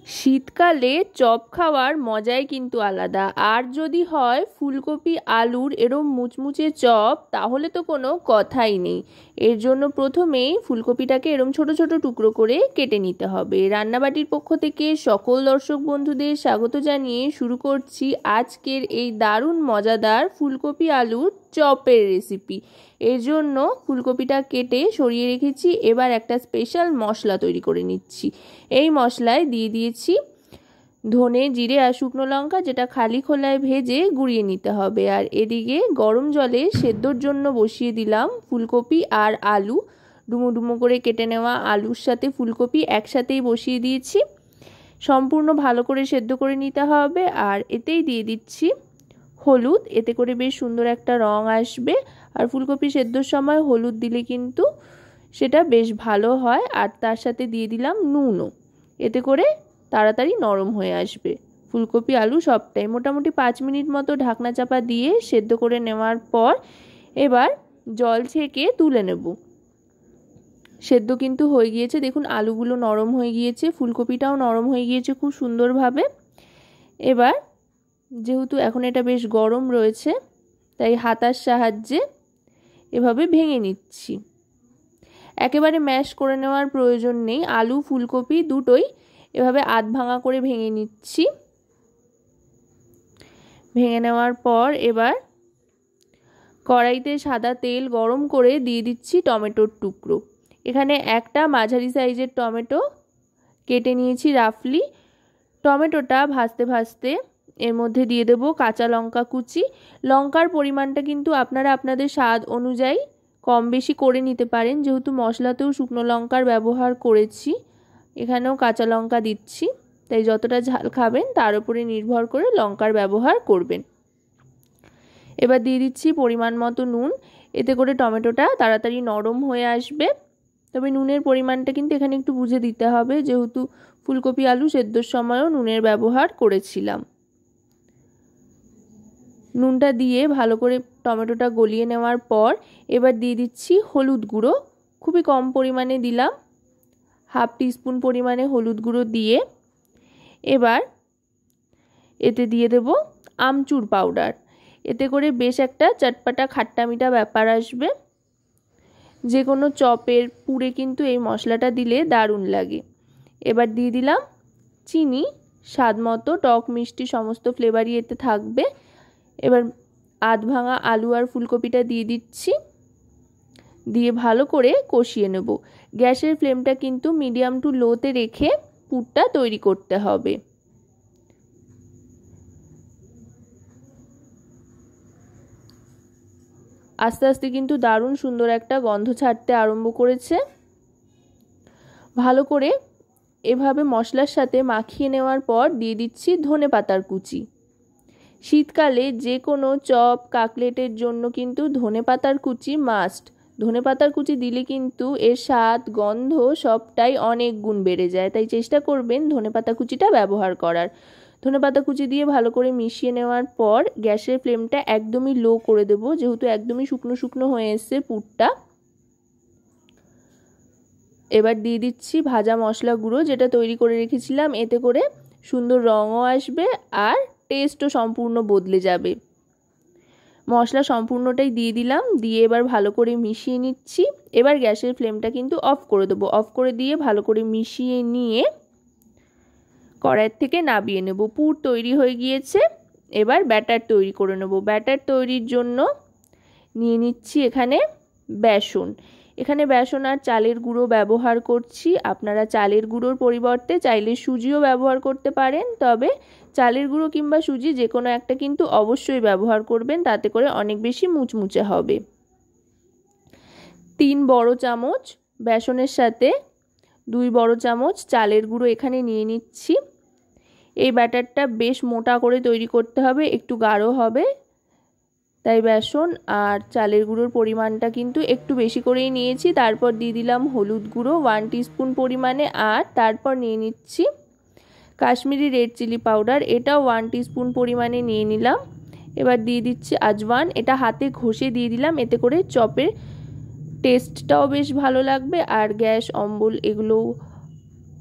শীতকালে চপ খাওয়ার মজাই কিন্তু আলাদা। আর যদি হয় ফুলকপি আলুর এরম মুচমুচে চপ, তাহলে তো কোনো কথাই নেই। এর জন্য প্রথমেই ফুলকপিটাকে এরম ছোট ছোট টুকরো করে কেটে নিতে হবে। রান্নাবাটির পক্ষ থেকে সকল দর্শক বন্ধুদের স্বাগত জানিয়ে শুরু করছি আজকের এই দারুণ মজাদার ফুলকপি আলুর চপের রেসিপি। এর জন্য ফুলকপিটা কেটে সরিয়ে রেখেছি। এবার একটা স্পেশাল মশলা তৈরি করে নিচ্ছি। এই মশলায় দিয়ে দিয়েছি ধনে, জিরে আর শুকনো লঙ্কা, যেটা খালি খোলায় ভেজে গুঁড়িয়ে নিতে হবে। আর এদিকে গরম জলে সেদ্ধর জন্য বসিয়ে দিলাম ফুলকপি আর আলু। ডুমো ডুমো করে কেটে নেওয়া আলুর সাথে ফুলকপি একসাথেই বসিয়ে দিয়েছি। সম্পূর্ণ ভালো করে সেদ্ধ করে নিতে হবে। আর এতেই দিয়ে দিচ্ছি হলুদ, এতে করে বেশ সুন্দর একটা রং আসবে। আর ফুলকপি সেদ্ধর সময় হলুদ দিলে কিন্তু সেটা বেশ ভালো হয়। আর তার সাথে দিয়ে দিলাম নুনও, এতে করে তাড়াতাড়ি নরম হয়ে আসবে ফুলকপি আলু সবটাই। মোটামুটি 5 মিনিট মতো ঢাকনা চাপা দিয়ে সেদ্ধ করে নেওয়ার পর এবার জল ছেঁকে তুলে নেব। সেদ্ধ কিন্তু হয়ে গিয়েছে, দেখুন আলুগুলো নরম হয়ে গিয়েছে, ফুলকপিটাও নরম হয়ে গিয়েছে খুব সুন্দরভাবে। এবার যেহেতু এখন এটা বেশ গরম রয়েছে, তাই হাতার সাহায্যে এভাবে ভেঙে নিচ্ছি। একেবারে ম্যাশ করে নেওয়ার প্রয়োজন নেই, আলু ফুলকপি দুটোই এভাবে আধ ভাঙা করে ভেঙে নিচ্ছি। ভেঙে নেওয়ার পর এবার কড়াইতে সাদা তেল গরম করে দিয়ে দিচ্ছি টমেটোর টুকরো। এখানে একটা মাঝারি সাইজের টমেটো কেটে নিয়েছি রাফলি। টমেটোটা ভাজতে ভাজতে এর মধ্যে দিয়ে দেব কাঁচা লঙ্কা কুচি। লঙ্কার পরিমাণটা কিন্তু আপনারা আপনাদের স্বাদ অনুযায়ী কম বেশি করে নিতে পারেন, যেহেতু মশলাতেও শুকনো লঙ্কার ব্যবহার করেছি, এখানেও কাঁচা লঙ্কা দিচ্ছি, তাই যতটা ঝাল খাবেন তার উপরে নির্ভর করে লঙ্কার ব্যবহার করবেন। এবার দিয়ে দিচ্ছি পরিমাণ মতো নুন, এতে করে টমেটোটা তাড়াতাড়ি নরম হয়ে আসবে। তবে নুনের পরিমাণটা কিন্তু এখানে একটু বুঝে দিতে হবে, যেহেতু ফুলকপি আলু সেদ্ধর সময়ও নুনের ব্যবহার করেছিলাম। নুনটা দিয়ে ভালো করে টমেটোটা গলিয়ে নেওয়ার পর এবার দিয়ে দিচ্ছি হলুদ গুঁড়ো। খুবই কম পরিমাণে দিলাম, হাফ টিস্পুন পরিমাণে হলুদ গুঁড়ো দিয়ে এবার এতে দিয়ে দেব আমচুর পাউডার। এতে করে বেশ একটা চটপাটা খাট্টা মিঠা ব্যাপার আসবে। যে কোনো চপের পুরে কিন্তু এই মশলাটা দিলে দারুণ লাগে। এবার দিয়ে দিলাম চিনি স্বাদ মতো, টক মিষ্টি সমস্ত ফ্লেভারই এতে থাকবে। এবার আধ ভাঙা আলু আর ফুলকপিটা দিয়ে দিচ্ছি, দিয়ে ভালো করে কষিয়ে নেব। গ্যাসের ফ্লেমটা কিন্তু মিডিয়াম টু লোতে রেখে পুরটা তৈরি করতে হবে। আস্তে আস্তে কিন্তু দারুণ সুন্দর একটা গন্ধ ছাড়তে আরম্ভ করেছে। ভালো করে এভাবে মশলার সাথে মাখিয়ে নেওয়ার পর দিয়ে দিচ্ছি ধনেপাতার কুচি। শীতকালে যে কোনো চপ কাটলেটের জন্য কিন্তু ধনেপাতার কুচি মাস্ট। ধনেপাতার কুচি দিলে কিন্তু এর স্বাদ গন্ধ সবটাই অনেক গুণ বেড়ে যায়, তাই চেষ্টা করবেন ধনেপাতা কুচিটা ব্যবহার করার। ধনেপাতা কুচি দিয়ে ভালো করে মিশিয়ে নেওয়ার পর গ্যাসের ফ্লেমটা একদমই লো করে দেব, যেহেতু একদমই শুকনো শুকনো হয়ে এসছে পুরটা। এবার দিয়ে দিচ্ছি ভাজা মশলা গুঁড়ো, যেটা তৈরি করে রেখেছিলাম, এতে করে সুন্দর রঙও আসবে আর টেস্টও সম্পূর্ণ বদলে যাবে। মশলা সম্পূর্ণটাই দিয়ে দিলাম, দিয়ে এবার ভালো করে মিশিয়ে নিচ্ছি। এবার গ্যাসের ফ্লেমটা কিন্তু অফ করে দেবো। অফ করে দিয়ে ভালো করে মিশিয়ে নিয়ে কড়াইয়ের থেকে নামিয়ে নেব। পুর তৈরি হয়ে গিয়েছে, এবার ব্যাটার তৈরি করে নেব। ব্যাটার তৈরির জন্য নিয়ে নিচ্ছি এখানে বেসন। এখানে বেসন আর চালের গুঁড়ো ব্যবহার করছি। আপনারা চালের গুঁড়োর পরিবর্তে চাইলে সুজিও ব্যবহার করতে পারেন, তবে চালের গুঁড়ো কিংবা সুজি যে কোনো একটা কিন্তু অবশ্যই ব্যবহার করবেন, তাতে করে অনেক বেশি মুচমুচে হবে। 3 বড় চামচ বেসনের সাথে 2 বড় চামচ চালের গুঁড়ো এখানে নিয়ে নিচ্ছি। এই ব্যাটারটা বেশ মোটা করে তৈরি করতে হবে, একটু গাঢ় হবে, তাই বেসন আর চালের গুঁড়োর পরিমাণটা কিন্তু একটু বেশি করেই নিয়েছি। তারপর দিয়ে দিলাম হলুদ গুঁড়ো 1 টিস্পুন পরিমাণে, আর তারপর নিয়ে নিচ্ছি কাশ্মীরি রেড চিলি পাউডার, এটাও 1 টিস্পুন পরিমাণে নিয়ে নিলাম। এবার দিয়ে দিচ্ছি আজওয়ান, এটা হাতে ঘষে দিয়ে দিলাম, এতে করে চপের টেস্টটাও বেশ ভালো লাগবে আর গ্যাস অম্বল এগুলো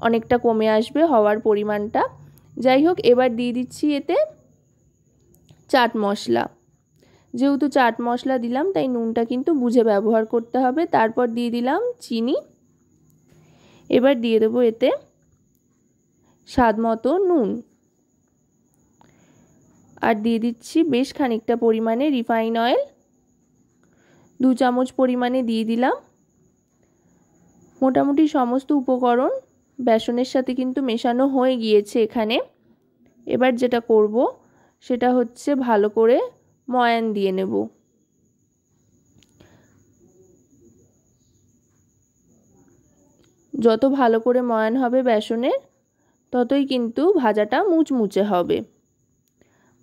অনেকটা কমে আসবে হওয়ার পরিমাণটা। যাই হোক, এবার দিয়ে দিচ্ছি এতে চাট মশলা। যেহেতু চাট মশলা দিলাম তাই নুনটা কিন্তু বুঝে ব্যবহার করতে হবে। তারপর দিয়ে দিলাম চিনি। এবার দিয়ে দেবো এতে স্বাদ মতো নুন, আর দিয়ে দিচ্ছি বেশ খানিকটা পরিমাণে রিফাইন অয়েল, 2 চামচ পরিমাণে দিয়ে দিলাম। মোটামুটি সমস্ত উপকরণ বেসনের সাথে কিন্তু মেশানো হয়ে গিয়েছে এখানে। এবার যেটা করব সেটা হচ্ছে ভালো করে ময়ান দিয়ে নেব। যত ভালো করে ময়ান হবে বেসনের, ততই কিন্তু ভাজাটা মুচমুচে হবে।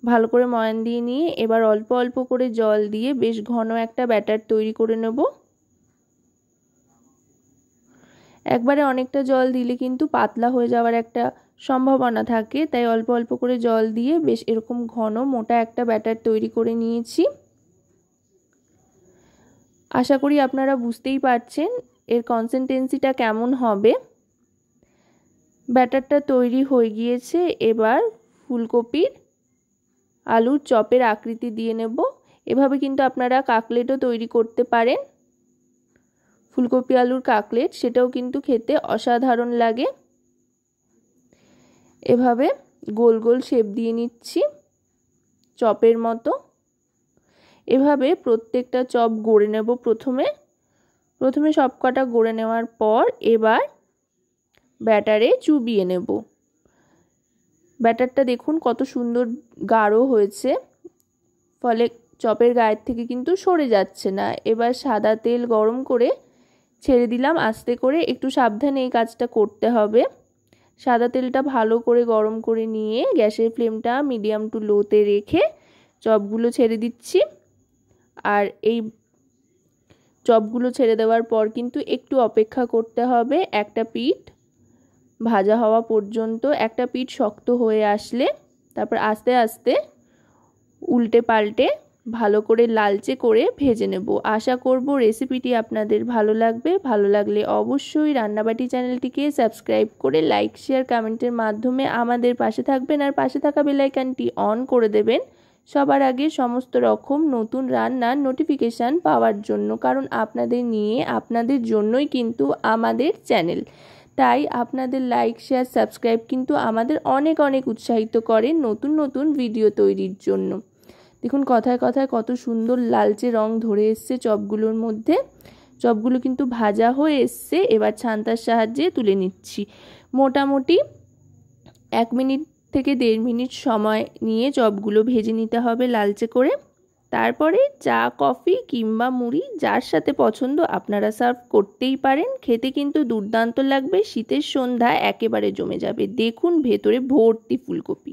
ভালো করে ময়ান দিয়ে নিয়ে এবার অল্প অল্প করে জল দিয়ে বেশ ঘন একটা ব্যাটার তৈরি করে নেব। একবারে অনেকটা জল দিলে কিন্তু পাতলা হয়ে যাওয়ার একটা সম্ভাবনা থাকে, তাই অল্প অল্প করে জল দিয়ে বেশ এরকম ঘন মোটা একটা ব্যাটার তৈরি করে নিয়েছি। আশা করি আপনারা বুঝতেই পারছেন এর কনসিস্টেন্সিটা কেমন হবে। ব্যাটারটা তৈরি হয়ে গিয়েছে। এবার ফুলকপির আলুর চপের আকৃতি দিয়ে নেব। এভাবে কিন্তু আপনারা কাকলেটও তৈরি করতে পারেন। ফুলকপি আলুর কাকলেট, সেটাও কিন্তু খেতে অসাধারণ লাগে। এভাবে গোল গোল শেপ দিয়ে নিচ্ছি চপের মতো। এভাবে প্রত্যেকটা চপ গড়ে নেব। প্রথমে সবকটা গড়ে নেওয়ার পর এবার ব্যাটারে চুবিয়ে নেব। ব্যাটারটা দেখুন কত সুন্দর গাঢ় হয়েছে, ফলে চপের গায়ের থেকে কিন্তু সরে যাচ্ছে না। এবার সাদা তেল গরম করে ছেড়ে দিলাম আস্তে করে। একটু সাবধানে এই কাজটা করতে হবে। সাদা তেলটা ভালো করে গরম করে নিয়ে গ্যাসের ফ্লেমটা মিডিয়াম টু লোতে রেখে চপগুলো ছেড়ে দিচ্ছি। আর এই চপগুলো ছেড়ে দেওয়ার পর কিন্তু একটু অপেক্ষা করতে হবে একটা পিঠ ভাজা হওয়া পর্যন্ত। একটা পিঠ শক্ত হয়ে আসলে তারপর আস্তে আস্তে উল্টে পাল্টে ভালো করে লালচে করে ভেজে নেব। আশা করব রেসিপিটি আপনাদের ভালো লাগবে। ভালো লাগলে অবশ্যই রান্নাবাটি চ্যানেলটিকে সাবস্ক্রাইব করে লাইক শেয়ার কমেন্টের মাধ্যমে আমাদের পাশে থাকবেন, আর পাশে থাকা বেল আইকনটি অন করে দেবেন সবার আগে সমস্ত রকম নতুন রান্নার নোটিফিকেশান পাওয়ার জন্য। কারণ আপনাদের নিয়ে, আপনাদের জন্যই কিন্তু আমাদের চ্যানেল। তাই আপনাদের লাইক শেয়ার সাবস্ক্রাইব কিন্তু আমাদের অনেক অনেক উৎসাহিত করে নতুন নতুন ভিডিও তৈরির জন্য। দেখুন কথায় কথায় কত সুন্দর লালচে রং ধরে এসছে চপগুলোর মধ্যে। চপগুলো কিন্তু ভাজা হয়ে এসছে। এবার ছান্তার সাহায্যে তুলে নিচ্ছি। মোটামুটি 1 মিনিট থেকে 1.5 মিনিট সময় নিয়ে চপগুলো ভেজে নিতে হবে লালচে করে। তারপরে চা, কফি কিংবা মুড়ি যার সাথে পছন্দ আপনারা সার্ভ করতেই পারেন। খেতে কিন্তু দুর্দান্ত লাগবে। শীতের সন্ধ্যা একেবারে জমে যাবে। দেখুন ভেতরে ভর্তি ফুলকপি।